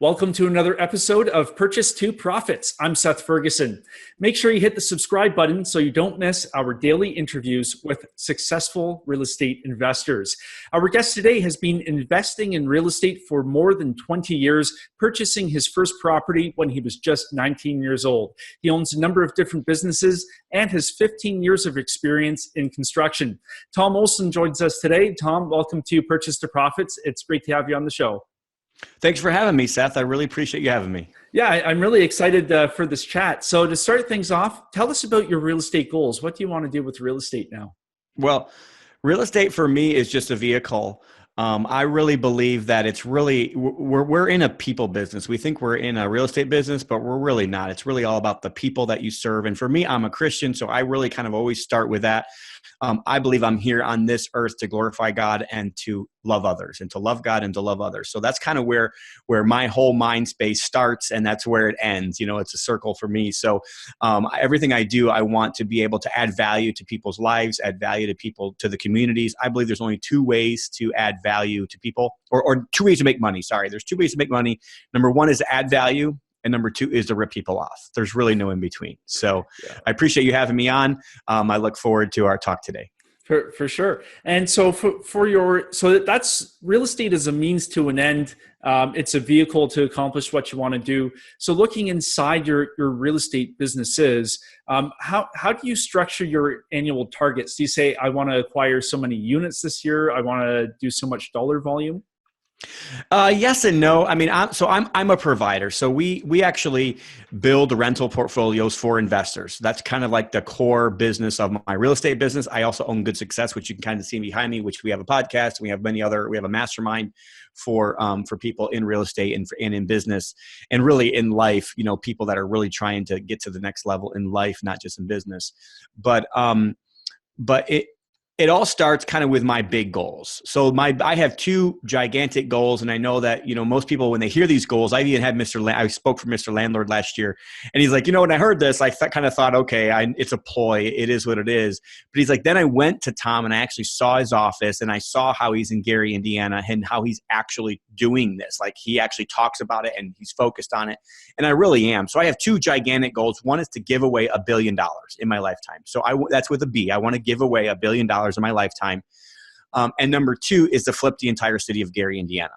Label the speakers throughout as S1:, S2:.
S1: Welcome to another episode of Purchase to Profits. I'm Seth Ferguson. Make sure you hit the subscribe button so you don't miss our daily interviews with successful real estate investors. Our guest today has been investing in real estate for more than 20 years, purchasing his first property when he was just 19 years old. He owns a number of different businesses and has 15 years of experience in construction. Tom Olson joins us today. Tom, welcome to Purchase to Profits. It's great to have you on the show.
S2: Thanks for having me, Seth. I really appreciate you having me.
S1: Yeah, I'm really excited for this chat. So to start things off, tell us about your real estate goals. What do you want to do with real estate now?
S2: Well, real estate for me is just a vehicle. I really believe that it's really, we're in a people business. We think we're in a real estate business, but we're really not. It's really all about the people that you serve. And for me, I'm a Christian, so I really kind of always start with that. I believe I'm here on this earth to glorify God and to love others, and to love God and to love others. So that's kind of where my whole mind space starts, and that's where it ends. You know, it's a circle for me. So everything I do, I want to be able to add value to people's lives, add value to people, to the communities. I believe there's only two ways to add value to people, or two ways to make money. Sorry, there's two ways to make money. Number one is to add value. And number two is to rip people off. There's really no in between. So I appreciate you having me on. I look forward to our talk today.
S1: For sure. And so so that's real estate is a means to an end. It's a vehicle to accomplish what you want to do. So looking inside your real estate businesses, how do you structure your annual targets? Do you say, I want to acquire so many units this year, I want to do so much dollar volume?
S2: Yes and no. I mean, I'm a provider. So we actually build rental portfolios for investors. That's kind of like the core business of my real estate business. I also own Good Success, which you can kind of see behind me, which we have a podcast. We have we have a mastermind for people in real estate and in business, and really in life, you know, people that are really trying to get to the next level in life, not just in business. But it all starts kind of with my big goals. So I have two gigantic goals, and I know that, you know, most people, when they hear these goals, I even had I spoke for Mr. Landlord last year, and he's like, you know, when I heard this, I kind of thought, okay, it's a ploy. It is what it is. But he's like, then I went to Tom and I actually saw his office, and I saw how he's in Gary, Indiana, and how he's actually doing this. Like, he actually talks about it and he's focused on it. And I really am. So I have two gigantic goals. One is to give away $1 billion in my lifetime. So that's with a B. I want to give away $1 billion in my lifetime. And number two is to flip the entire city of Gary, Indiana.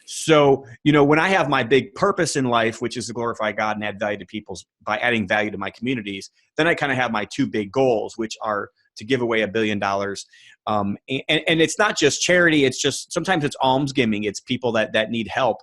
S2: So, you know, when I have my big purpose in life, which is to glorify God and add value to by adding value to my communities, then I kind of have my two big goals, which are to give away $1 billion. And it's not just charity. It's just, sometimes it's almsgiving. It's people that need help.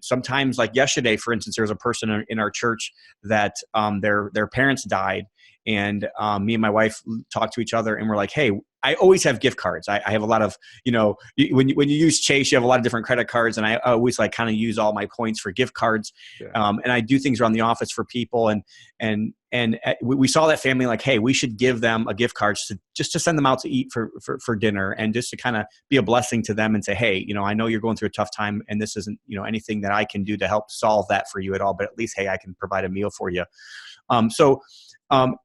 S2: Sometimes, like yesterday, for instance, there was a person in our church that their parents died. And me and my wife talked to each other, and we're like, hey, I always have gift cards. I have a lot of, you know, when you use Chase, you have a lot of different credit cards, and I always like kind of use all my points for gift cards. Yeah. And I do things around the office for people, and we saw that family like, hey, we should give them a gift card just to send them out to eat for dinner, and just to kind of be a blessing to them and say, hey, you know, I know you're going through a tough time, and this isn't, you know, anything that I can do to help solve that for you at all, but at least, hey, I can provide a meal for you.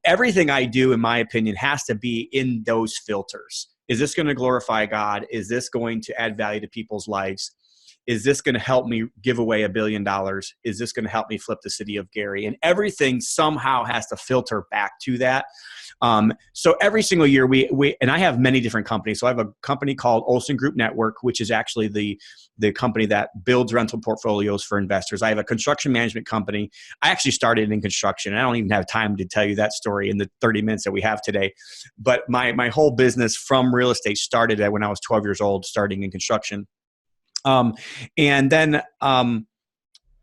S2: Everything I do, in my opinion, has to be in those filters. Is this going to glorify God? Is this going to add value to people's lives? Is this going to help me give away $1 billion? Is this going to help me flip the city of Gary? And everything somehow has to filter back to that. So every single year and I have many different companies. So I have a company called Olson Group Network, which is actually the company that builds rental portfolios for investors. I have a construction management company. I actually started in construction. I don't even have time to tell you that story in the 30 minutes that we have today. But my whole business from real estate started when I was 12 years old, starting in construction. And then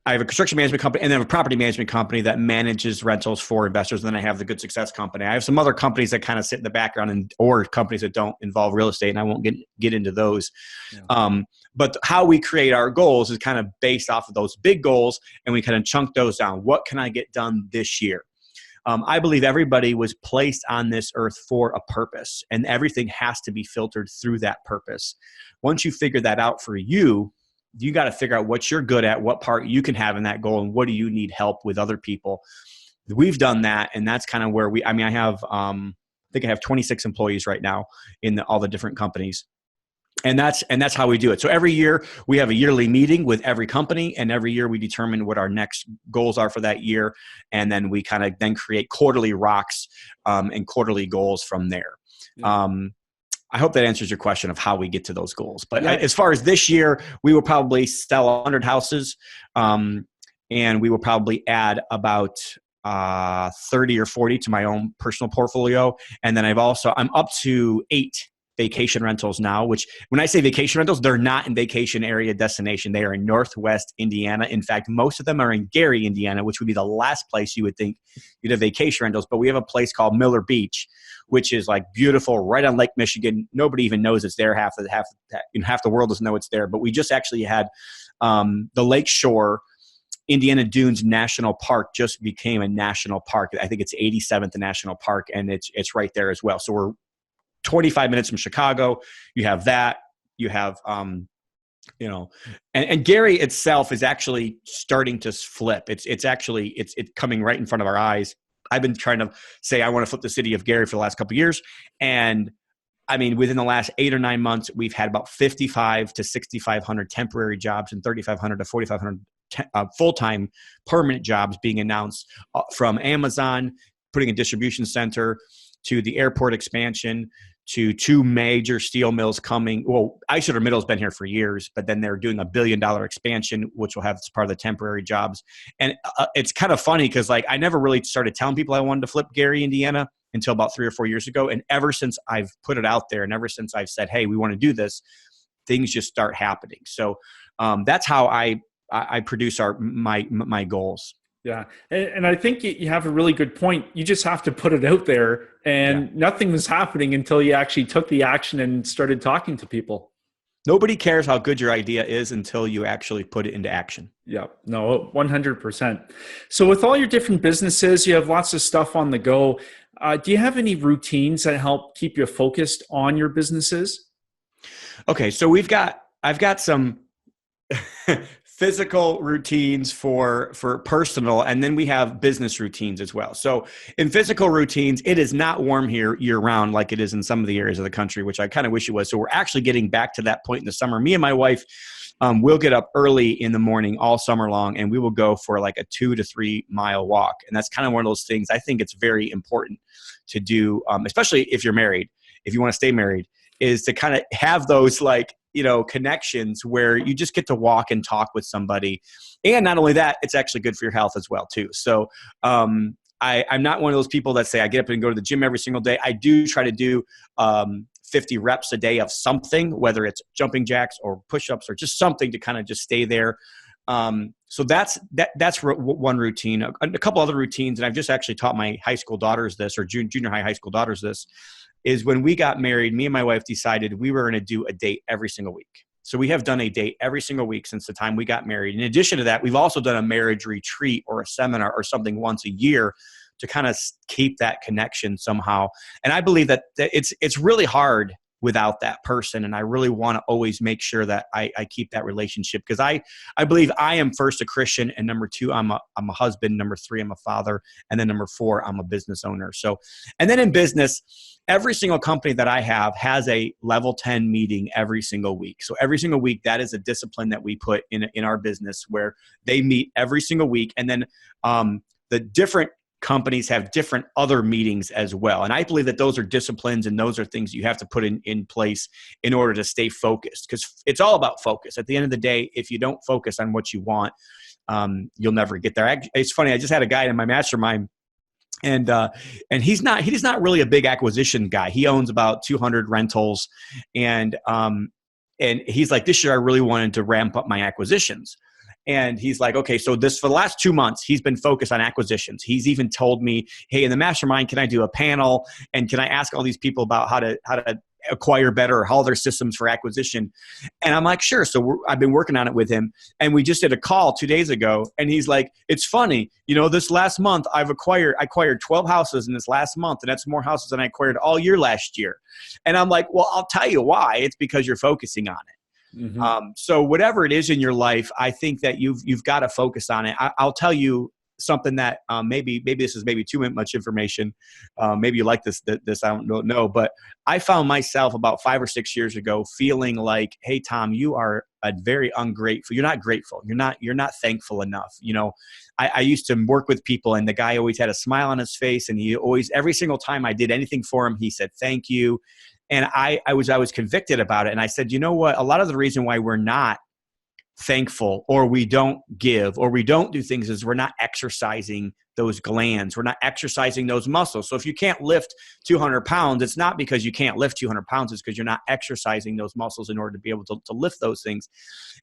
S2: I have a construction management company, and then a property management company that manages rentals for investors. And then I have the Good Success company. I have some other companies that kind of sit in the background, or companies that don't involve real estate, and I won't get into those. Yeah. But how we create our goals is kind of based off of those big goals, and we kind of chunk those down. What can I get done this year? I believe everybody was placed on this earth for a purpose, and everything has to be filtered through that purpose. Once you figure that out for you, you got to figure out what you're good at, what part you can have in that goal, and what do you need help with other people. We've done that, and that's kind of where I think I have 26 employees right now in all the different companies. And that's how we do it. So every year we have a yearly meeting with every company, and every year we determine what our next goals are for that year, and then we kind of then create quarterly rocks and quarterly goals from there.
S1: Yeah.
S2: I hope that answers your question of how we get to those goals. But
S1: Yeah.
S2: as far as this year, we will probably sell 100 houses, and we will probably add about 30 or 40 to my own personal portfolio. And then I'm up to 8 vacation rentals now, which when I say vacation rentals, they're not in vacation area destination. They are in Northwest Indiana. In fact, most of them are in Gary, Indiana, which would be the last place you would think you'd have vacation rentals. But we have a place called Miller Beach, which is like beautiful, right on Lake Michigan. Nobody even knows it's there. Half the world doesn't know it's there. But we just actually had the Lake Shore Indiana Dunes National Park just became a national park. I think it's 87th National Park, and it's right there as well. So we're 25 minutes from Chicago. You have that. You have, and Gary itself is actually starting to flip. It's coming right in front of our eyes. I've been trying to say I want to flip the city of Gary for the last couple of years, and I mean, within the last 8 or 9 months, we've had about 55 to 6,500 temporary jobs and 3,500 to 4,500 full-time permanent jobs being announced from Amazon, putting a distribution center, to the airport expansion, to 2 major steel mills coming. Well, ArcelorMittal's been here for years, but then they're doing $1 billion expansion, which will have as part of the temporary jobs. And it's kind of funny because I never really started telling people I wanted to flip Gary, Indiana until about 3 or 4 years ago. And ever since I've put it out there and ever since I've said, hey, we want to do this, things just start happening. So that's how I produce my goals.
S1: Yeah. And I think you have a really good point. You just have to put it out there, and nothing was happening until you actually took the action and started talking to people.
S2: Nobody cares how good your idea is until you actually put it into action.
S1: Yeah, no, 100%. So with all your different businesses, you have lots of stuff on the go. Do you have any routines that help keep you focused on your businesses?
S2: Okay. So I've got some physical routines for personal, and then we have business routines as well. So in physical routines, it is not warm here year round like it is in some of the areas of the country, which I kind of wish it was. So we're actually getting back to that point in the summer. Me and my wife will get up early in the morning all summer long, and we will go for like a 2 to 3 mile walk. And that's kind of one of those things I think it's very important to do, especially if you're married, if you want to stay married, is to kind of have those connections where you just get to walk and talk with somebody. And not only that, it's actually good for your health as well too. So I'm not one of those people that say I get up and go to the gym every single day. I do try to do 50 reps a day of something, whether it's jumping jacks or push-ups or just something to kind of just stay there. So that's one routine. A couple other routines, and I've just actually taught my high school daughters this, or junior high school daughters this, is when we got married, me and my wife decided we were going to do a date every single week. So we have done a date every single week since the time we got married. In addition to that, we've also done a marriage retreat or a seminar or something once a year to kind of keep that connection somehow. And I believe that it's really hard without that person. And I really want to always make sure that I keep that relationship, because I believe I am first a Christian, and number 2, I'm a husband, number 3, I'm a father, and then number 4, I'm a business owner. So, and then in business, every single company that I have has a level 10 meeting every single week. So every single week, that is a discipline that we put in our business, where they meet every single week. And then the different companies have different other meetings as well. And I believe that those are disciplines, and those are things you have to put in place in order to stay focused, because it's all about focus. At the end of the day, if you don't focus on what you want, you'll never get there. It's funny. I just had a guy in my mastermind, and he's not really a big acquisition guy. He owns about 200 rentals, and he's like, this year I really wanted to ramp up my acquisitions. And he's like, okay, so for the last 2 months, he's been focused on acquisitions. He's even told me, hey, in the mastermind, can I do a panel? And can I ask all these people about how to acquire better, or how their systems for acquisition? And I'm like, sure. So I've been working on it with him. And we just did a call 2 days ago. And he's like, it's funny, this last month I acquired 12 houses in this last month. And that's more houses than I acquired all year last year. And I'm like, well, I'll tell you why. It's because you're focusing on it. Mm-hmm. So whatever it is in your life, I think that you've got to focus on it. I'll tell you something that maybe this is maybe too much information. Maybe you like this, I don't know. But I found myself about 5 or 6 years ago feeling like, hey, Tom, you are a very ungrateful. You're not grateful. You're not thankful enough. I used to work with people, and the guy always had a smile on his face, and he always, every single time I did anything for him, he said, thank you. And I was convicted about it. And I said, you know what? A lot of the reason why we're not thankful, or we don't give, or we don't do things, is we're not exercising those glands. We're not exercising those muscles. So if you can't lift 200 pounds, it's not because you can't lift 200 pounds. It's because you're not exercising those muscles in order to be able to lift those things.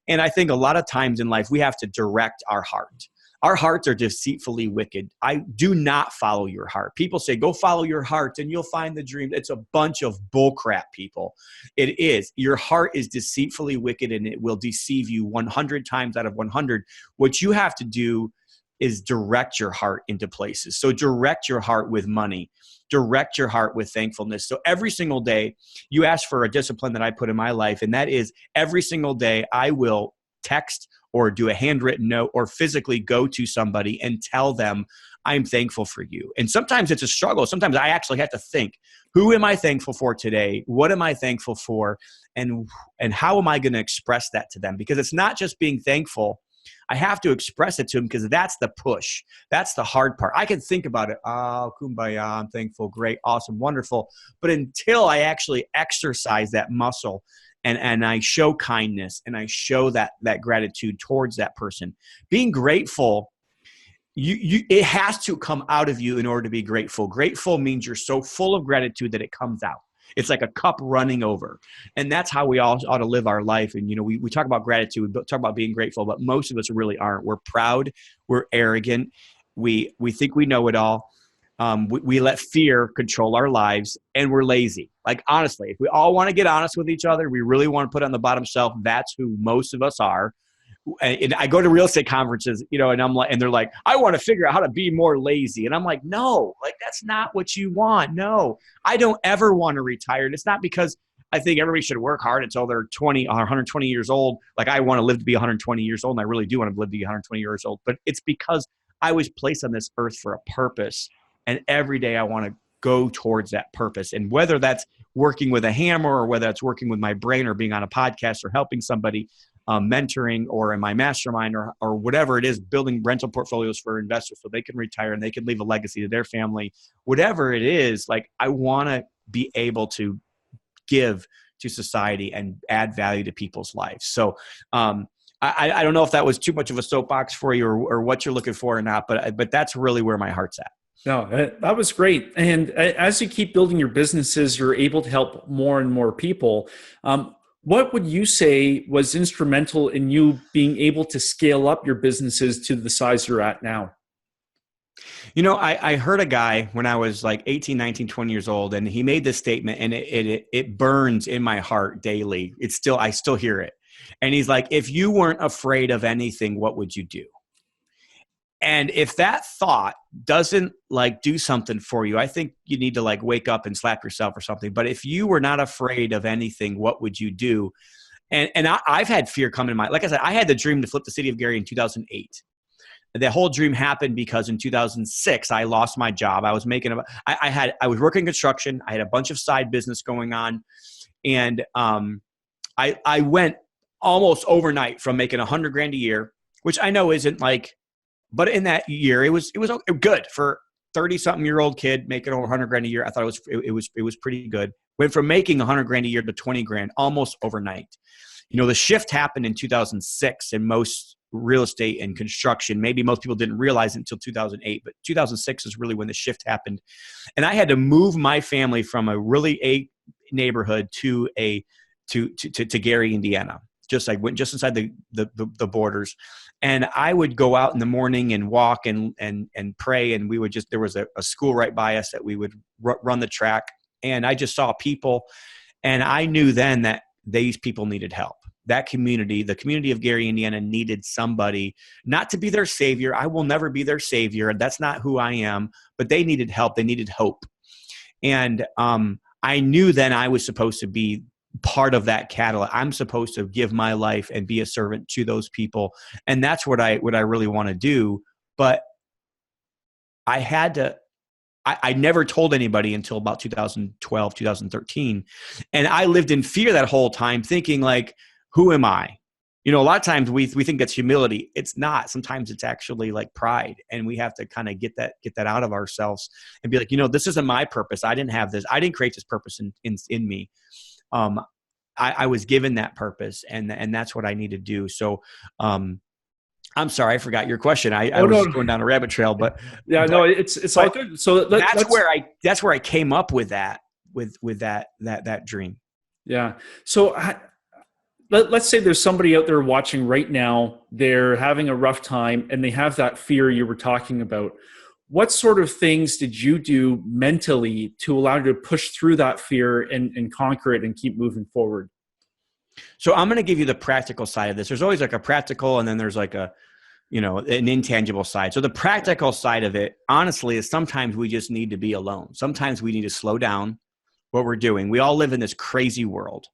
S2: And I think a lot of times in life, we have to direct our heart. Our hearts are deceitfully wicked. I do not follow your heart. People say, go follow your heart and you'll find the dream. It's a bunch of bullcrap, people. It is. Your heart is deceitfully wicked, and it will deceive you 100 times out of 100. What you have to do is direct your heart into places. So direct your heart with money. Direct your heart with thankfulness. So every single day, you ask for a discipline that I put in my life, and that is every single day I will text or do a handwritten note or physically go to somebody and tell them, I'm thankful for you. And sometimes it's a struggle. Sometimes I actually have to think, who am I thankful for today? What am I thankful for? And how am I going to express that to them? Because it's not just being thankful. I have to express it to them, because that's the push. That's the hard part. I can think about it. Oh, kumbaya, I'm thankful. Great, awesome, wonderful. But until I actually exercise that muscle, and I show kindness, and I show that gratitude towards that person, being grateful, it has to come out of you in order to be grateful. Grateful means you're so full of gratitude that it comes out. It's like a cup running over. And that's how we all ought to live our life. And, we talk about gratitude, we talk about being grateful, but most of us really aren't. We're proud. We're arrogant. We think we know it all. We let fear control our lives, and we're lazy. Like, honestly, if we all want to get honest with each other, we really want to put on the bottom shelf, that's who most of us are. And I go to real estate conferences, and they're like, I want to figure out how to be more lazy. And I'm like, no, that's not what you want. No, I don't ever want to retire. And it's not because I think everybody should work hard until they're 20 or 120 years old. Like, I want to live to be 120 years old. And I really do want to live to be 120 years old, but it's because I was placed on this earth for a purpose. And every day I want to go towards that purpose. And whether that's working with a hammer, or whether that's working with my brain, or being on a podcast, or helping somebody, mentoring, or in my mastermind, or whatever it is, building rental portfolios for investors so they can retire and they can leave a legacy to their family, whatever it is, I want to be able to give to society and add value to people's lives. So, I don't know if that was too much of a soapbox for you, or what you're looking for or not, but that's really where my heart's at.
S1: No, that was great. And as you keep building your businesses, you're able to help more and more people. What would you say was instrumental in you being able to scale up your businesses to the size you're at now?
S2: I heard a guy when I was like 18, 19, 20 years old, and he made this statement, and it burns in my heart daily. I still hear it. And he's like, if you weren't afraid of anything, what would you do? And if that thought doesn't do something for you, I think you need to wake up and slap yourself or something. But if you were not afraid of anything, what would you do? And I've had fear come in like I said, I had the dream to flip the city of Gary in 2008. The whole dream happened because in 2006, I lost my job. I was I was working construction. I had a bunch of side business going on. And I went almost overnight from making $100,000 a year, which I know isn't but in that year, it was good for 30-something-year-old kid making over $100,000 a year. I thought it was pretty good. Went from making $100,000 a year to $20,000 almost overnight. The shift happened in 2006 in most real estate and construction. Maybe most people didn't realize it until 2008, but 2006 is really when the shift happened. And I had to move my family from a really A neighborhood to Gary, Indiana. I went just inside the borders. And I would go out in the morning and walk and pray. And there was a school right by us that we would run the track. And I just saw people. And I knew then that these people needed help. That community, the community of Gary, Indiana, needed somebody, not to be their savior. I will never be their savior. That's not who I am. But they needed help. They needed hope. And I knew then I was supposed to be part of that catalyst. I'm supposed to give my life and be a servant to those people. And that's what I really want to do. But I had to, I never told anybody until about 2012, 2013. And I lived in fear that whole time thinking like, who am I? You know, a lot of times we think that's humility. It's not. Sometimes it's actually like pride. And we have to kind of get that out of ourselves and be like, you know, this isn't my purpose. I didn't have this. I didn't create this purpose in me. I was given that purpose, and that's what I need to do. So, I'm sorry, I forgot your question. I was just going down a rabbit trail, but
S1: yeah, no, it's all good. So
S2: that's where I came up with that, with that dream.
S1: Yeah. So let's say there's somebody out there watching right now. They're having a rough time and they have that fear you were talking about. What sort of things did you do mentally to allow you to push through that fear and conquer it and keep moving forward?
S2: So I'm going to give you the practical side of this. There's always like a practical, and then there's like a, you know, an intangible side. So the practical side of it, honestly, is sometimes we just need to be alone. Sometimes we need to slow down what we're doing. We all live in this crazy world.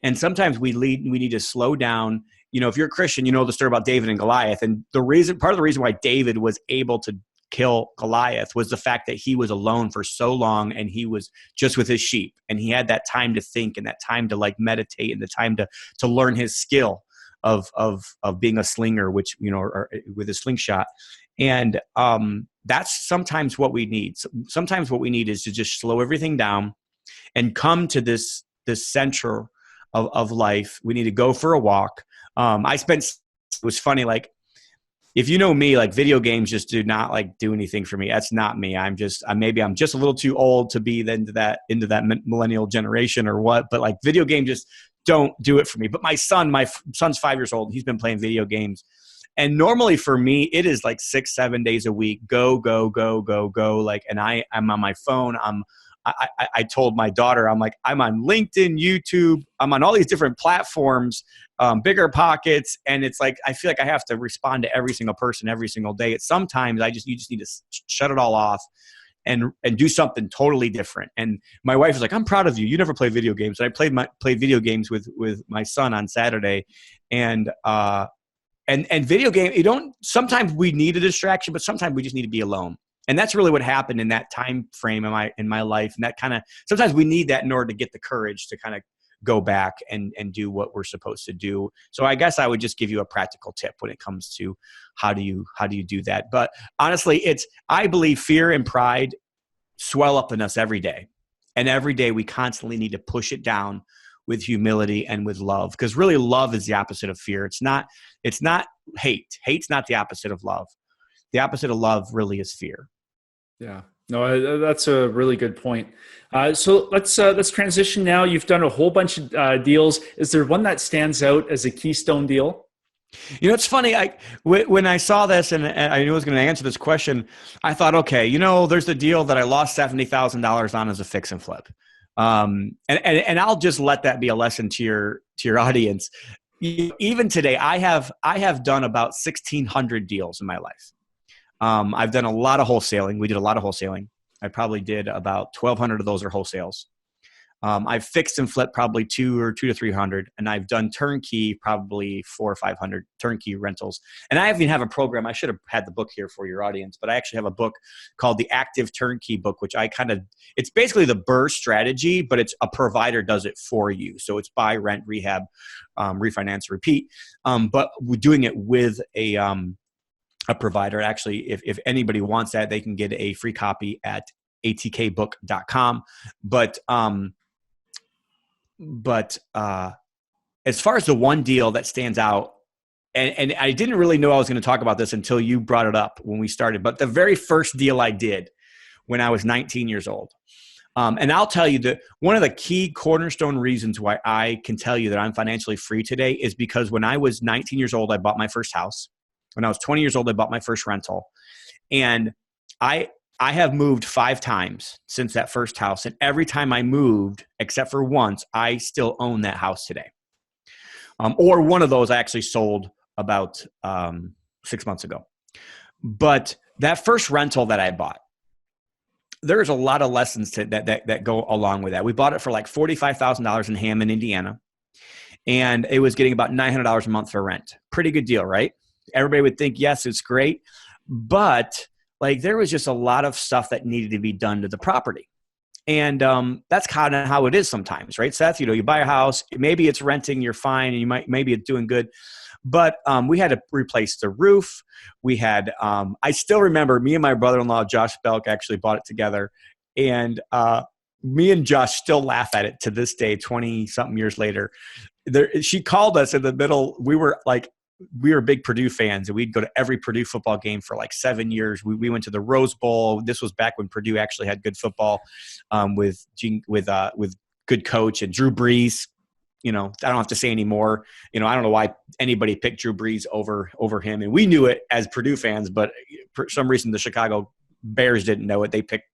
S2: And sometimes we need to slow down. You know, if you're a Christian, you know the story about David and Goliath. And part of the reason why David was able to kill Goliath was the fact that he was alone for so long, and he was just with his sheep, and he had that time to think and that time to like meditate and the time to learn his skill of being a slinger, which, you know, or with a slingshot. And that's sometimes what we need. Sometimes what we need is to just slow everything down and come to this center of life. We need to go for a walk. It was funny, like, if you know me, like, video games just do not like do anything for me. That's not me. Maybe I'm just a little too old to be into that millennial generation or what, but like video games just don't do it for me. But my son's 5 years old. He's been playing video games. And normally for me, it is like 6-7 days a week. Go. Like, and I'm on my phone. I told my daughter, I'm like, I'm on LinkedIn, YouTube. I'm on all these different platforms, Bigger Pockets. And it's like, I feel like I have to respond to every single person every single day. Sometimes you just need to shut it all off and do something totally different. And my wife is like, I'm proud of you. You never play video games. And I played video games with my son on Saturday. And video game, sometimes we need a distraction, but sometimes we just need to be alone. And that's really what happened in that time frame in my life. And that kind of, sometimes we need that in order to get the courage to kind of go back and do what we're supposed to do. So I guess I would just give you a practical tip when it comes to how do you do that. But honestly, I believe fear and pride swell up in us every day. And every day we constantly need to push it down with humility and with love, because really love is the opposite of fear. It's not hate. Hate's not the opposite of love. The opposite of love really is fear.
S1: Yeah, no, that's a really good point. So let's transition now. You've done a whole bunch of deals. Is there one that stands out as a keystone deal?
S2: You know, it's funny. When I saw this and I knew I was going to answer this question, I thought, okay, you know, there's the deal that I lost $70,000 on as a fix and flip. And I'll just let that be a lesson to your audience. Even today, I have done about 1,600 deals in my life. I've done a lot of wholesaling. We did a lot of wholesaling. I probably did about 1,200 of those are wholesales. I've fixed and flipped probably 200 to 300, and I've done turnkey probably 400 or 500 turnkey rentals. And I even have a program. I should have had the book here for your audience, but I actually have a book called the Active Turnkey Book, which it's basically the BRRRR strategy, but it's a provider does it for you. So it's buy, rent, rehab, refinance, repeat. But we're doing it with a provider. Actually, if anybody wants that, they can get a free copy at atkbook.com. But as far as the one deal that stands out, and I didn't really know I was going to talk about this until you brought it up when we started, but the very first deal I did when I was 19 years old. And I'll tell you that one of the key cornerstone reasons why I can tell you that I'm financially free today is because when I was 19 years old, I bought my first house. When I was 20 years old, I bought my first rental. And I have moved 5 times since that first house. And every time I moved, except for once, I still own that house today. Or one of those I actually sold about 6 months ago. But that first rental that I bought, there's a lot of lessons that go along with that. We bought it for like $45,000 in Hammond, Indiana. And it was getting about $900 a month for rent. Pretty good deal, right? Everybody would think, yes, it's great. But like there was just a lot of stuff that needed to be done to the property. And that's kind of how it is sometimes, right, Seth? You buy a house, maybe it's renting, you're fine, and maybe it's doing good. But we had to replace the roof. We had, I still remember me and my brother-in-law, Josh Belk, actually bought it together. And me and Josh still laugh at it to this day, 20-something years later. She called us in the middle. We were big Purdue fans, and we'd go to every Purdue football game for like 7 years. We went to the Rose Bowl. This was back when Purdue actually had good football, with good coach and Drew Brees. I don't have to say anymore. I don't know why anybody picked Drew Brees over him, and we knew it as Purdue fans, but for some reason the Chicago Bears didn't know it. They picked,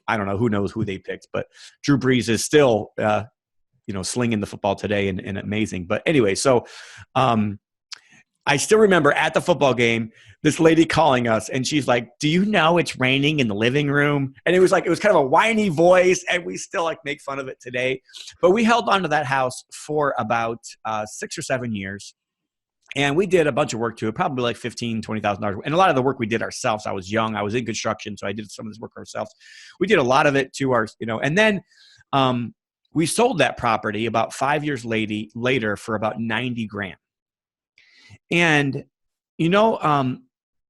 S2: I don't know, who knows who they picked, but Drew Brees is still slinging the football today and amazing. But anyway, so I still remember at the football game, this lady calling us, and she's like, "Do you know it's raining in the living room?" And it was kind of a whiny voice, and we still make fun of it today. But we held on to that house for about 6 or 7 years. And we did a bunch of work to it, probably like $15,000, $20,000. And a lot of the work we did ourselves. I was young. I was in construction, so I did some of this work ourselves. We did a lot of it to our, and then we sold that property about 5 years later for about $90,000. And,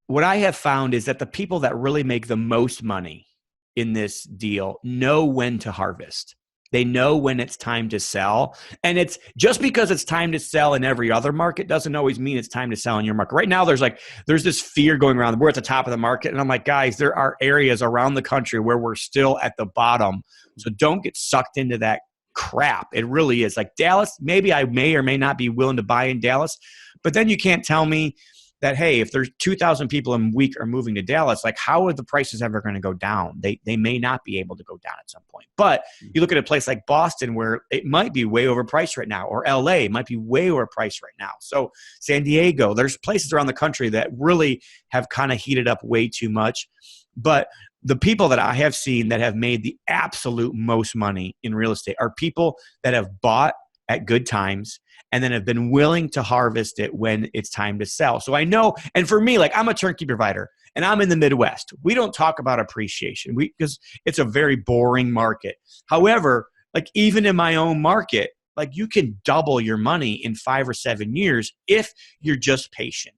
S2: what I have found is that the people that really make the most money in this deal know when to harvest. They know when it's time to sell. And it's just because it's time to sell in every other market doesn't always mean it's time to sell in your market. Right now, there's this fear going around. We're at the top of the market. And I'm like, guys, there are areas around the country where we're still at the bottom. So don't get sucked into that crap. It really is. Like Dallas, maybe I may or may not be willing to buy in Dallas, but then you can't tell me that, hey, if there's 2,000 people a week are moving to Dallas, like how are the prices ever going to go down? They may not be able to go down at some point. But you look at a place like Boston where it might be way overpriced right now, or LA might be way overpriced right now. So San Diego, there's places around the country that really have kind of heated up way too much. But the people that I have seen that have made the absolute most money in real estate are people that have bought at good times and then have been willing to harvest it when it's time to sell. So I know, and for me, I'm a turnkey provider and I'm in the Midwest. We don't talk about appreciation because it's a very boring market. However, even in my own market, you can double your money in 5 or 7 years if you're just patient.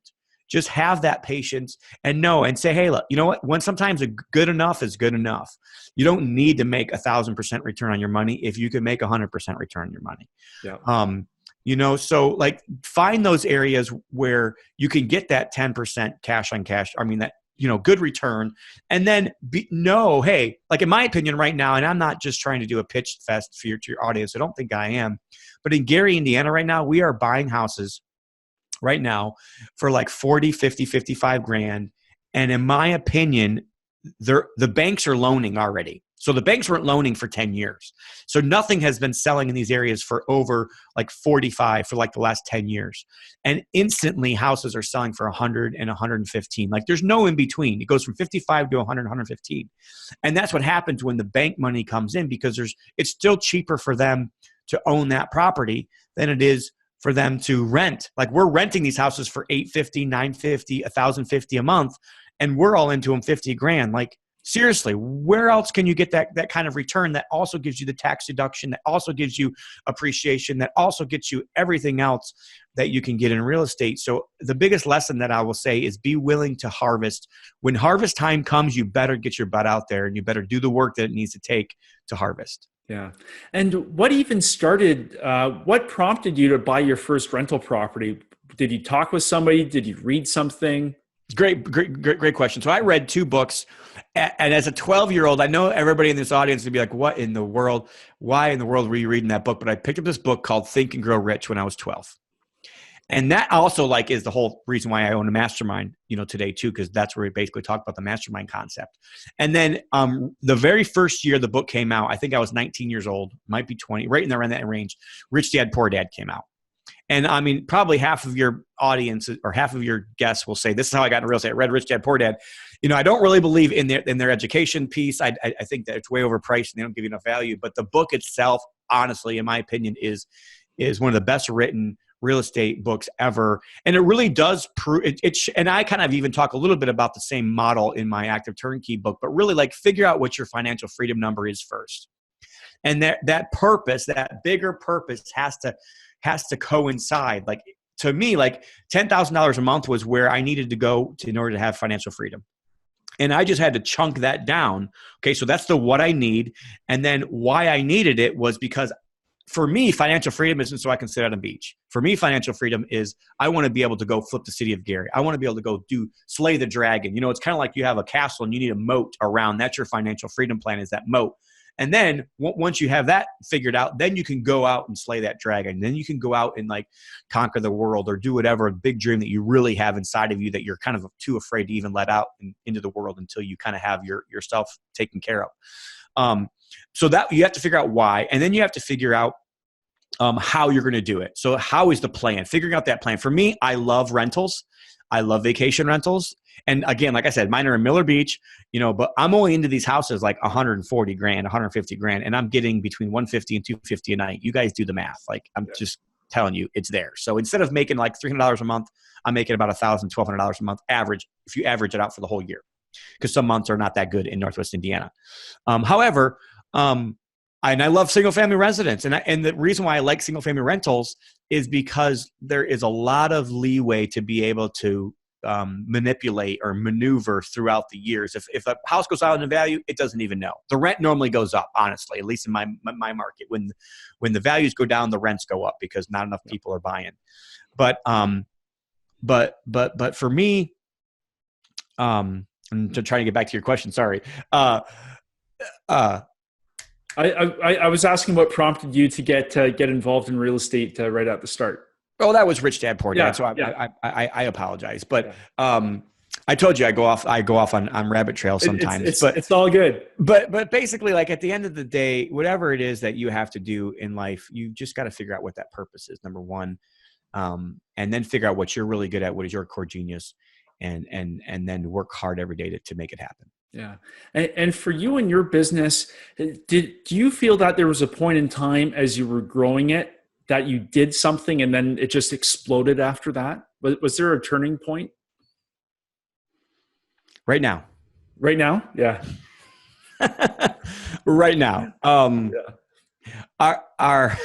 S2: Just have that patience and know and say, hey, look, you know what? When sometimes a good enough is good enough. You don't need to make 1,000% return on your money if you can make 100% return on your money. Yeah. So find those areas where you can get that 10% cash on cash. I mean, that, good return. And then hey, in my opinion right now, and I'm not just trying to do a pitch fest to your audience. I don't think I am. But in Gary, Indiana right now, we are buying houses right now for $40, $50, $55,000. And in my opinion, the banks are loaning already. So the banks weren't loaning for 10 years. So nothing has been selling in these areas for over 45 for the last 10 years. And instantly houses are selling for 100 and 115. There's no in between. It goes from 55 to 100, 115. And that's what happens when the bank money comes in, because it's still cheaper for them to own that property than it is for them to rent. We're renting these houses for $850, $950, $1,050 a month, and we're all into them $50,000. Seriously, where else can you get that kind of return that also gives you the tax deduction, that also gives you appreciation, that also gets you everything else that you can get in real estate? So the biggest lesson that I will say is be willing to harvest. When harvest time comes, you better get your butt out there and you better do the work that it needs to take to harvest.
S1: Yeah. And what even started, what prompted you to buy your first rental property? Did you talk with somebody? Did you read something?
S2: Great question. So I read 2 books, and as a 12-year-old, I know everybody in this audience would be like, what in the world? Why in the world were you reading that book? But I picked up this book called Think and Grow Rich when I was 12. And that also is the whole reason why I own a mastermind, today too, because that's where we basically talk about the mastermind concept. And then the very first year the book came out, I think I was 19 years old, might be 20, right in around that range. Rich Dad, Poor Dad came out. And I mean, probably half of your audience or half of your guests will say, this is how I got into real estate. I read Rich Dad, Poor Dad. I don't really believe in their education piece. I think that it's way overpriced and they don't give you enough value. But the book itself, honestly, in my opinion, is one of the best written real estate books ever. And it really does prove it. And I kind of even talk a little bit about the same model in my Active Turnkey book, but really like figure out what your financial freedom number is first. And that purpose, that bigger purpose has to coincide. Like to me, like $10,000 a month was where I needed to go in order to have financial freedom. And I just had to chunk that down. Okay, so that's the what I need. And then why I needed it was because for me, financial freedom isn't so I can sit on a beach. For me, financial freedom is I want to be able to go flip the city of Gary. I want to be able to go slay the dragon. You know, it's kind of like you have a castle and you need a moat around. That's your financial freedom plan, is that moat. And then once you have that figured out, then you can go out and slay that dragon. Then you can go out and like conquer the world or do whatever big dream that you really have inside of you that you're kind of too afraid to even let out into the world until you kind of have yourself taken care of. So that you have to figure out why, and then you have to figure out how you're going to do it. So how is the plan? Figuring out that plan. For me, I love rentals. I love vacation rentals. And again, like I said, mine are in Miller Beach, you know, but I'm only into these houses like 140 grand, 150 grand, and I'm getting between 150 and 250 a night. You guys do the math. Like I'm just telling you, it's there. So instead of making like $300 a month, I'm making about $1,000, $1,200 a month average if you average it out for the whole year, because some months are not that good in Northwest Indiana. However, and I love single family residents. And the reason why I like single family rentals is because there is a lot of leeway to be able to manipulate or maneuver throughout the years. If a house goes out in value, it doesn't even know. The rent normally goes up, honestly, at least in my market. When the values go down, the rents go up because not enough people are buying. But for me, I'm trying to get back to your question. Sorry.
S1: I was asking what prompted you to get involved in real estate right at the start.
S2: Oh, that was Rich Dad Poor Dad.
S1: Yeah,
S2: so
S1: yeah.
S2: I apologize, but I told you I go off on rabbit trails sometimes.
S1: But it's all good.
S2: But basically, like at the end of the day, whatever it is that you have to do in life, you just got to figure out what that purpose is. Number one, and then figure out what you're really good at, what is your core genius, and then work hard every day to make it happen.
S1: Yeah. And for you and your business, do you feel that there was a point in time as you were growing it that you did something and then it just exploded after that? Was there a turning point?
S2: Right now.
S1: Right now? Yeah.
S2: Right now. Our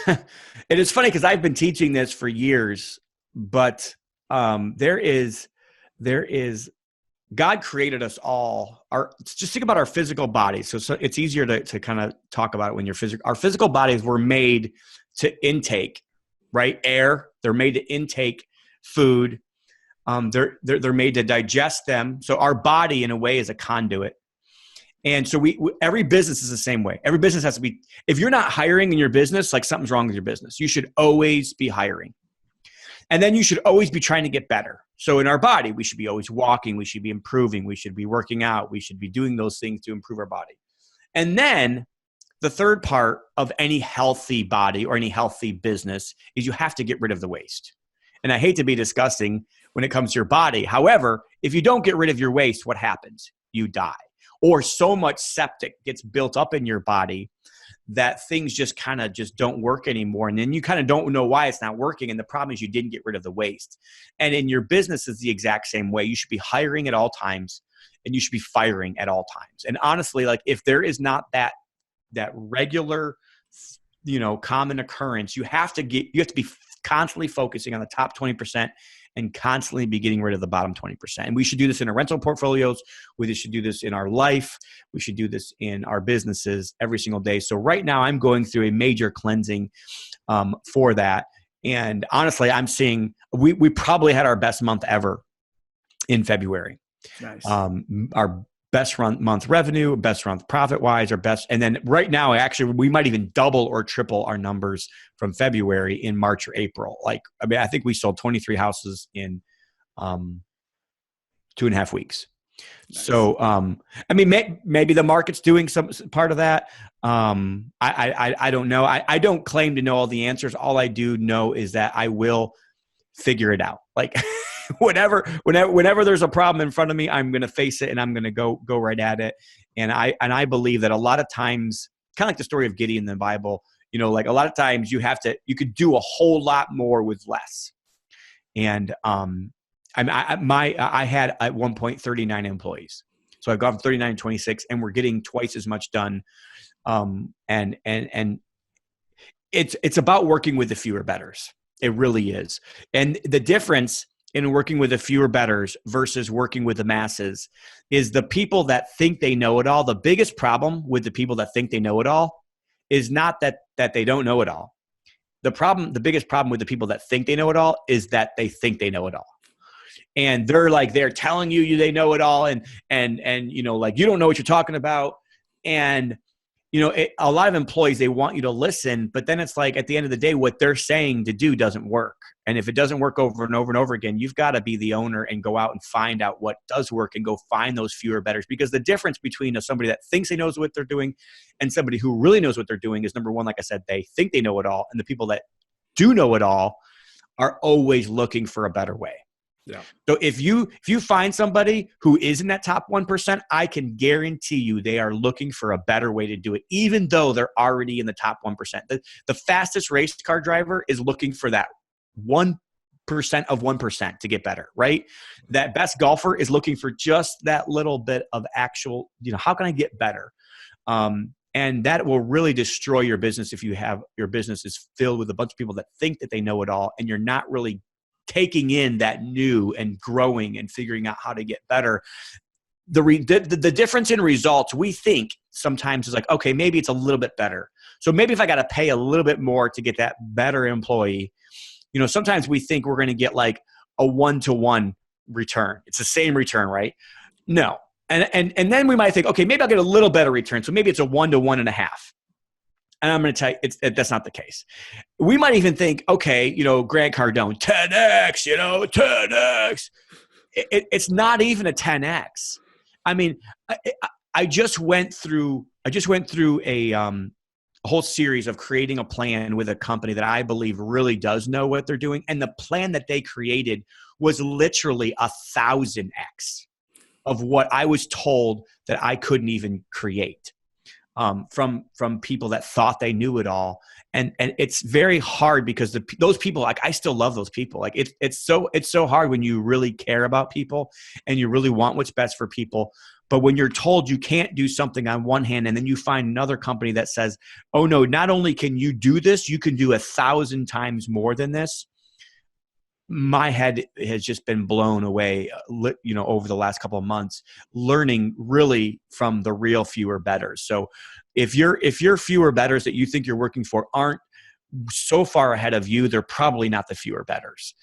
S2: it is funny because I've been teaching this for years, but there is God created us all. Just think about our physical bodies. So it's easier to kind of talk about it when you're physical. Our physical bodies were made to intake, right? Air. They're made to intake food. They're made to digest them. So our body, in a way, is a conduit. And so every business is the same way. Every business has to be. If you're not hiring in your business, like something's wrong with your business. You should always be hiring. And then you should always be trying to get better. So in our body, we should be always walking. We should be improving. We should be working out. We should be doing those things to improve our body. And then the third part of any healthy body or any healthy business is you have to get rid of the waste. And I hate to be disgusting when it comes to your body. However, if you don't get rid of your waste, what happens? You die. Or so much septic gets built up in your body that things just kind of just don't work anymore. And then you kind of don't know why it's not working. And the problem is you didn't get rid of the waste. And in your business is the exact same way. You should be hiring at all times and you should be firing at all times. And honestly, like if there is not that regular, common occurrence, you have to be constantly focusing on the top 20% and constantly be getting rid of the bottom 20%. And we should do this in our rental portfolios. We should do this in our life. We should do this in our businesses every single day. So right now I'm going through a major cleansing for that. And honestly, I'm seeing we probably had our best month ever in February.
S1: Nice.
S2: Our best month revenue, best month profit-wise, our best. And then right now, actually, we might even double or triple our numbers from February in March or April. I think we sold 23 houses in 2.5 weeks. Nice. So, maybe the market's doing some part of that. I don't know. I don't claim to know all the answers. All I do know is that I will figure it out. Like whenever there's a problem in front of me, I'm going to face it and I'm going to go right at it. And I believe that a lot of times, kind of like the story of Gideon in the Bible, Like a lot of times you could do a whole lot more with less. And I had at one point 39 employees. So I've gone from 39 to 26, and we're getting twice as much done. And it's about working with the fewer betters. It really is. And the difference in working with the fewer betters versus working with the masses is the people that think they know it all. The biggest problem with the people that think they know it all is not that they don't know it all. The biggest problem with the people that think they know it all is that they think they know it all. And they're telling you they know it all, and you don't know what you're talking about. And a lot of employees, they want you to listen, but then it's like at the end of the day, what they're saying to do doesn't work. And if it doesn't work over and over and over again, you've got to be the owner and go out and find out what does work and go find those fewer betters. Because the difference between somebody that thinks they knows what they're doing and somebody who really knows what they're doing is, number one, like I said, they think they know it all. And the people that do know it all are always looking for a better way.
S1: Yeah.
S2: So if you find somebody who is in that top 1%, I can guarantee you they are looking for a better way to do it, even though they're already in the top 1%. The fastest race car driver is looking for that 1% of 1% to get better, right? That best golfer is looking for just that little bit of actual, how can I get better? And that will really destroy your business if your business is filled with a bunch of people that think that they know it all, and you're not really taking in that new and growing and figuring out how to get better. The difference in results, we think sometimes is like, okay, maybe it's a little bit better. So maybe if I got to pay a little bit more to get that better employee, sometimes we think we're going to get like a 1-to-1 return. It's the same return, right? No. And then we might think, okay, maybe I'll get a little better return. So maybe it's a 1 to 1.5. And I'm going to tell you, that's not the case. We might even think, okay, Grant Cardone, 10x, 10x. It's not even a 10x. I mean, I just went through a whole series of creating a plan with a company that I believe really does know what they're doing. And the plan that they created was literally 1,000x of what I was told that I couldn't even create. From people that thought they knew it all. And it's very hard because those people, like, I still love those people. Like it's so hard when you really care about people and you really want what's best for people. But when you're told you can't do something on one hand, and then you find another company that says, oh no, not only can you do this, you can do 1,000 times more than this. My head has just been blown away, over the last couple of months, learning really from the real fewer betters. So if your fewer betters that you think you're working for aren't so far ahead of you, they're probably not the fewer betters.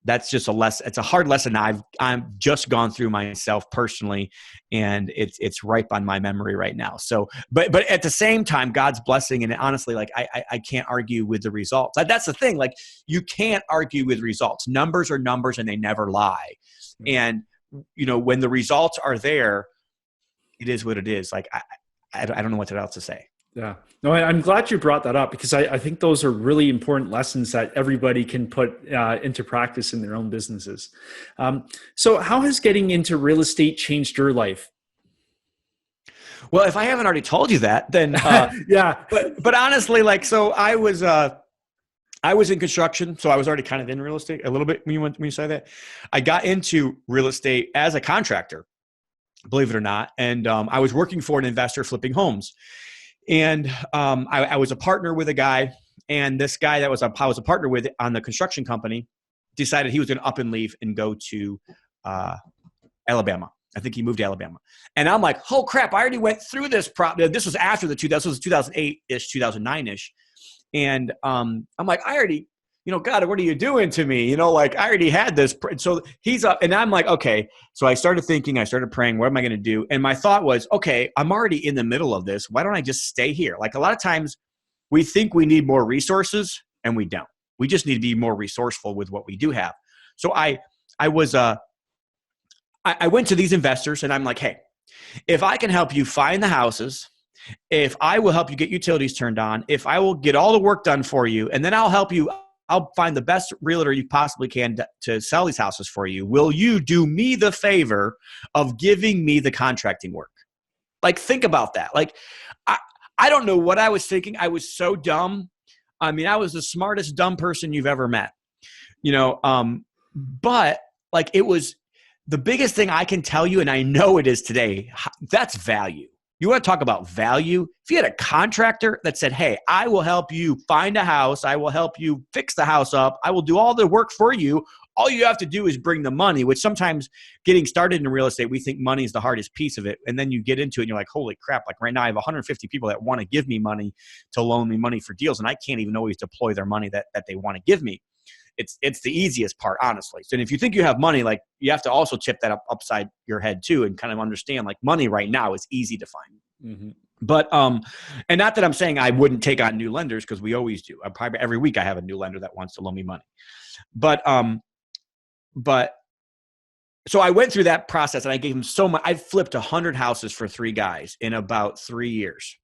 S2: That's just it's a hard lesson I've just gone through myself personally, and it's ripe on my memory right now. So, but at the same time, God's blessing, and honestly, like I can't argue with the results. That's the thing. Like, you can't argue with results. Numbers are numbers, and they never lie. And when the results are there, it is what it is. Like I don't know what else to say.
S1: Yeah. No, I'm glad you brought that up, because I think those are really important lessons that everybody can put into practice in their own businesses. So how has getting into real estate changed your life?
S2: Well, if I haven't already told you that, then
S1: yeah.
S2: But honestly, like, so I was in construction, so I was already kind of in real estate a little bit when you say that. I got into real estate as a contractor, believe it or not, and I was working for an investor flipping homes. And I was a partner with a guy, and this guy that I was a partner with on the construction company decided he was going to up and leave and go to Alabama. I think he moved to Alabama. And I'm like, oh crap, I already went through this. This was after this was 2008-ish, 2009-ish. And I'm like, I already, God, what are you doing to me? Like, I already had this. So he's up, and I'm like, okay. So I started thinking, I started praying, what am I going to do? And my thought was, okay, I'm already in the middle of this. Why don't I just stay here? Like, a lot of times we think we need more resources, and we don't. We just need to be more resourceful with what we do have. So I went to these investors, and I'm like, hey, if I can help you find the houses, if I will help you get utilities turned on, if I will get all the work done for you, and then I'll find the best realtor you possibly can to sell these houses for you, will you do me the favor of giving me the contracting work? Like, think about that. Like, I don't know what I was thinking. I was so dumb. I mean, I was the smartest dumb person you've ever met, but like it was the biggest thing I can tell you, and I know it is today, that's value. You want to talk about value? If you had a contractor that said, hey, I will help you find a house, I will help you fix the house up, I will do all the work for you. All you have to do is bring the money, which sometimes getting started in real estate, we think money is the hardest piece of it. And then you get into it and you're like, holy crap, like right now I have 150 people that want to give me money to loan me money for deals. And I can't even always deploy their money that they want to give me. It's the easiest part, honestly. So if you think you have money, like you have to also tip that upside your head too, and kind of understand like money right now is easy to find. Mm-hmm. But and not that I'm saying I wouldn't take on new lenders, because we always do. Probably every week I have a new lender that wants to loan me money. But so I went through that process and I gave him so much. I flipped 100 houses for 3 guys in about 3 years.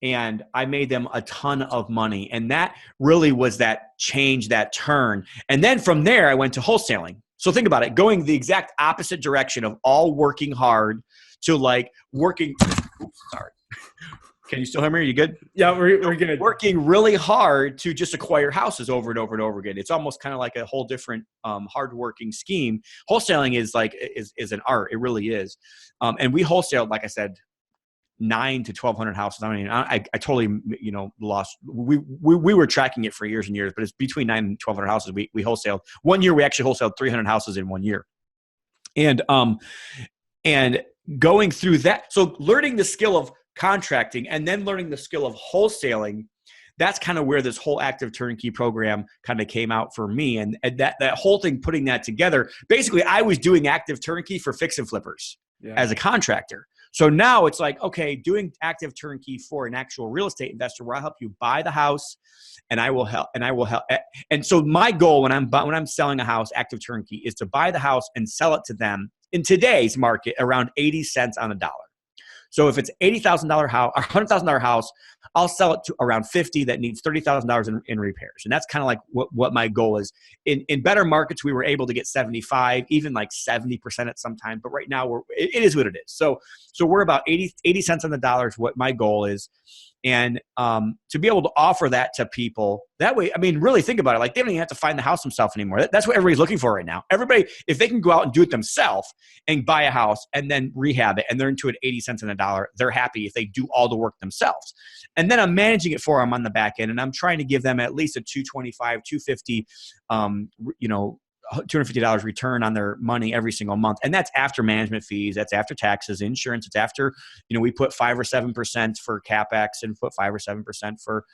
S2: And I made them a ton of money. And that really was that change, that turn. And then from there, I went to wholesaling. So think about it, going the exact opposite direction of all working hard to like working. Oops, sorry. Can you still hear me? Are you good?
S1: Yeah, we're good.
S2: Working really hard to just acquire houses over and over and over again. It's almost kind of like a whole different hardworking scheme. Wholesaling is an art. It really is. And we wholesaled, like I said, 9 to 1,200 houses. I mean, I totally, lost. We were tracking it for years and years, but it's between 9 and 1,200 houses. We wholesaled. One year, we actually wholesaled 300 houses in 1 year. And going through that, so learning the skill of contracting and then learning the skill of wholesaling, that's kind of where this whole active turnkey program kind of came out for me. And that whole thing, putting that together, basically I was doing active turnkey for fix and flippers as a contractor. So now it's like, okay, doing active turnkey for an actual real estate investor where I'll help you buy the house and I will help. And so my goal when I'm selling a house, active turnkey, is to buy the house and sell it to them in today's market around 80 cents on a dollar. So if it's $80,000 house, a $100,000 house, I'll sell it to around 50 that needs $30,000 in repairs. And that's kind of like what my goal is. In better markets, we were able to get 75, even like 70% at some time. But right now it is what it is. So we're about 80 cents on the dollar is what my goal is. And to be able to offer that to people that way, I mean, really think about it. Like they don't even have to find the house themselves anymore. That's what everybody's looking for right now. Everybody, if they can go out and do it themselves and buy a house and then rehab it and they're into it 80 cents on the dollar, they're happy if they do all the work themselves. And then I'm managing it for them on the back end. And I'm trying to give them at least a $225, $250, $250 return on their money every single month. And that's after management fees. That's after taxes, insurance. It's after, we put 5 or 7% for CapEx and put 5 or 7%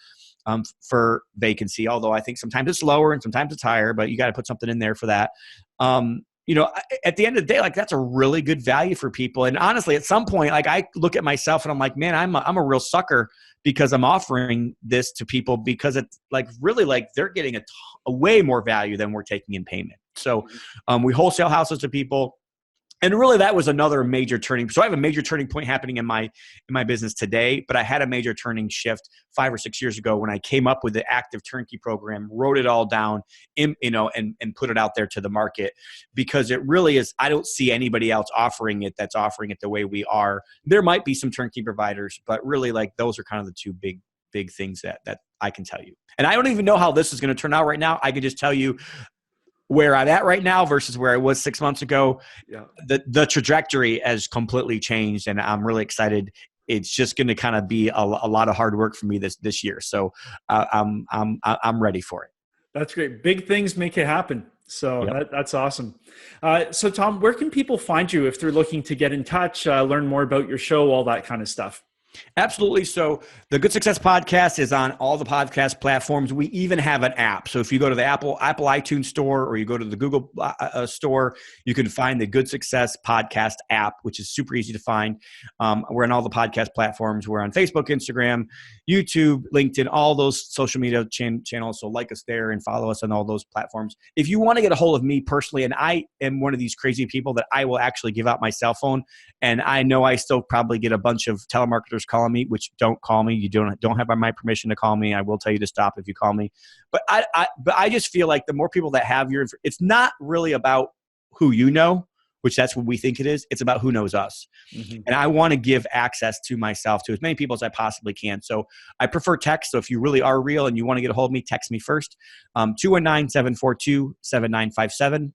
S2: for vacancy. Although I think sometimes it's lower and sometimes it's higher, but you got to put something in there for that. At the end of the day, like that's a really good value for people. And honestly, at some point, like I look at myself and I'm like, man, I'm a real sucker because I'm offering this to people because it's like really like they're getting a way more value than we're taking in payment. So we wholesale houses to people. And really that was another major turning. So I have a major turning point happening in my business today, but I had a major turning shift 5 or 6 years ago when I came up with the active turnkey program, wrote it all down, and put it out there to the market because it really is, I don't see anybody else offering it that's offering it the way we are. There might be some turnkey providers, but really like those are kind of the two big things that I can tell you. And I don't even know how this is going to turn out right now. I can just tell you where I'm at right now versus where I was 6 months ago. Yeah. The trajectory has completely changed and I'm really excited. It's just going to kind of be a lot of hard work for me this year. So I'm ready for it.
S1: That's great. Big things make it happen. So yep. That's awesome. So Tom, where can people find you if they're looking to get in touch, learn more about your show, all that kind of stuff?
S2: Absolutely. So the Good Success Podcast is on all the podcast platforms. We even have an app. So if you go to the Apple iTunes store or you go to the Google store, you can find the Good Success Podcast app, which is super easy to find. We're on all the podcast platforms. We're on Facebook, Instagram, YouTube, LinkedIn, all those social media channels. So like us there and follow us on all those platforms. If you want to get a hold of me personally, and I am one of these crazy people that I will actually give out my cell phone, and I know I still probably get a bunch of telemarketers calling me, which don't call me. You don't have my permission to call me. I will tell you to stop if you call me. But I just feel like the more people that have it's not really about who you know which that's what we think it is. It's about who knows us.
S1: Mm-hmm.
S2: And I want to give access to myself to as many people as I possibly can. So I prefer text. So if you really are real and you want to get a hold of me, text me first. 219-742-7957.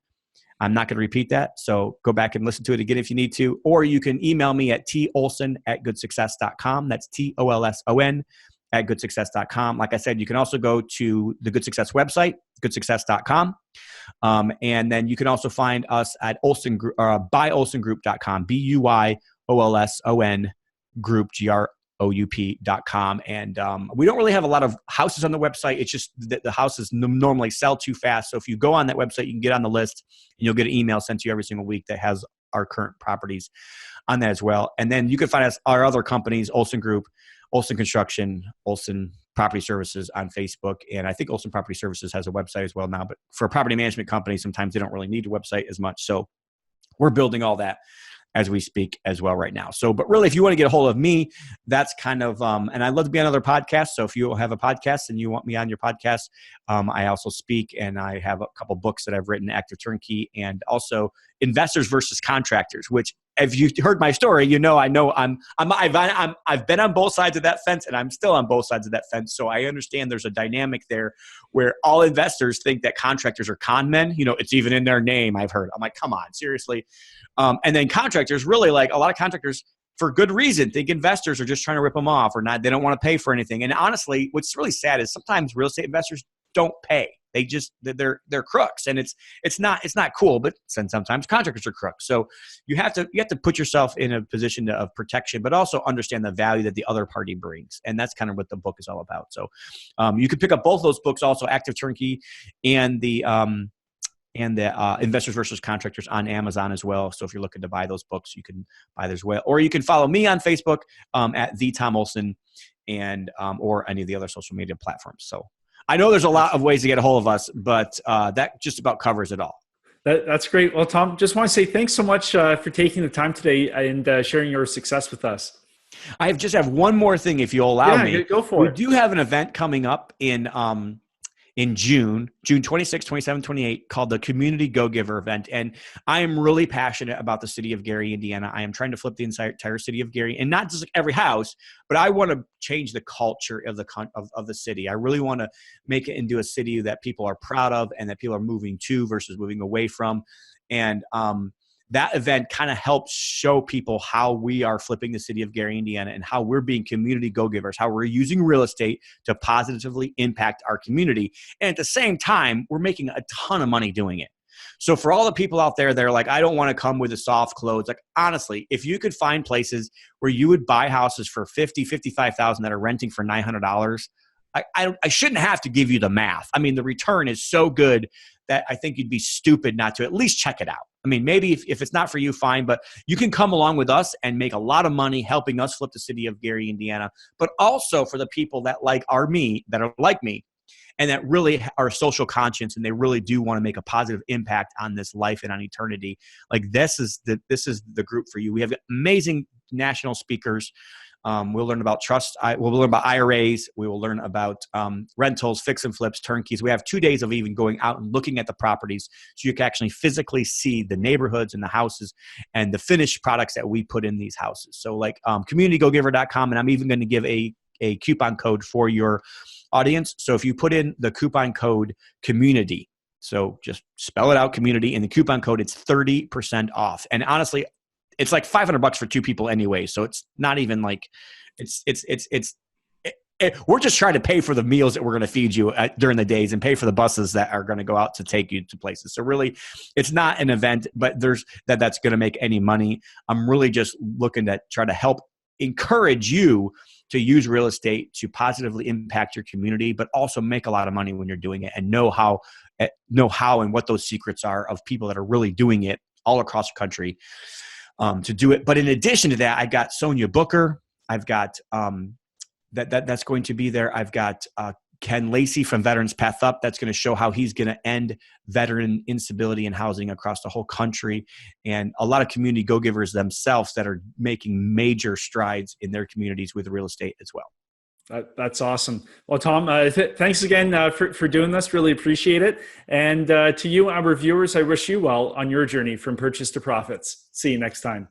S2: I'm not going to repeat that. So go back and listen to it again if you need to. Or you can email me at tolson@goodsuccess.com. That's TOLSON @goodsuccess.com. Like I said, you can also go to the Good Success website, goodsuccess.com. And then you can also find us at Olson Group, buyolsongroup.com, BUYOLSON group, GROUP.com. And we don't really have a lot of houses on the website. It's just that the houses normally sell too fast. So if you go on that website, you can get on the list and you'll get an email sent to you every single week that has our current properties on that as well. And then you can find us, our other companies, Olson Group, Olson Construction, Olson Property Services on Facebook. And I think Olson Property Services has a website as well now, but for a property management company, sometimes they don't really need a website as much. So we're building all that as we speak as well right now. So, but really, if you want to get a hold of me, that's kind of, and I'd love to be on other podcasts. So if you have a podcast and you want me on your podcast, I also speak, and I have a couple books that I've written, Active Turnkey, and also Investors versus Contractors, which if you heard my story, I've been on both sides of that fence, and I'm still on both sides of that fence. So I understand there's a dynamic there where all investors think that contractors are con men. It's even in their name, I've heard. I'm like, come on, seriously. And then contractors, really, like a lot of contractors, for good reason, think investors are just trying to rip them off or not. They don't want to pay for anything. And honestly, what's really sad is sometimes real estate investors don't pay. They just, they're crooks, and it's not cool. But sometimes contractors are crooks. So you have to put yourself in a position of protection, but also understand the value that the other party brings. And that's kind of what the book is all about. So you can pick up both those books, also Active Turnkey and the Investors versus Contractors, on Amazon as well. So if you're looking to buy those books, you can buy those as well. Or you can follow me on Facebook at the Tom Olson, and or any of the other social media platforms. So I know there's a lot of ways to get a hold of us, but that just about covers it all.
S1: That's great. Well, Tom, just want to say thanks so much for taking the time today and sharing your success with us.
S2: I just have one more thing, if you'll allow me.
S1: Go for it.
S2: We do have an event coming up in June 26, 27, 28, called the Community Go-Giver event. And I am really passionate about the city of Gary, Indiana. I am trying to flip the entire city of Gary, and not just like every house, but I want to change the culture of the city. I really want to make it into a city that people are proud of and that people are moving to versus moving away from. And that event kind of helps show people how we are flipping the city of Gary, Indiana, and how we're being community go-givers, how we're using real estate to positively impact our community. And at the same time, we're making a ton of money doing it. So for all the people out there that are like, I don't want to come with the soft clothes. Like, honestly, if you could find places where you would buy houses for $55,000 that are renting for $900, I shouldn't have to give you the math. I mean, the return is so good that I think you'd be stupid not to at least check it out. I mean, maybe if it's not for you, fine, but you can come along with us and make a lot of money helping us flip the city of Gary, Indiana, but also for the people that are like me, and that really are social conscious, and they really do want to make a positive impact on this life and on eternity. Like, this is the group for you. We have amazing national speakers. We'll learn about trust. We'll learn about IRAs. We will learn about rentals, fix and flips, turnkeys. We have 2 days of even going out and looking at the properties, so you can actually physically see the neighborhoods and the houses and the finished products that we put in these houses. So communitygogiver.com, and I'm even going to give a coupon code for your audience. So if you put in the coupon code community, so just spell it out, community, and the coupon code, it's 30% off. And honestly, it's like $500 for two people anyway. So it's not even like we're just trying to pay for the meals that we're going to feed you during the days, and pay for the buses that are going to go out to take you to places. So really, it's not an event, but that's going to make any money. I'm really just looking to try to help encourage you to use real estate to positively impact your community, but also make a lot of money when you're doing it, and know how and what those secrets are of people that are really doing it all across the country. To do it. But in addition to that, I got Sonia Booker. I've got that's going to be there. I've got Ken Lacey from Veterans Path Up. That's going to show how he's going to end veteran instability in housing across the whole country, and a lot of community go-givers themselves that are making major strides in their communities with real estate as well.
S1: That's awesome. Well, Tom, thanks again for doing this. Really appreciate it. And to you, our viewers, I wish you well on your journey from purchase to profits. See you next time.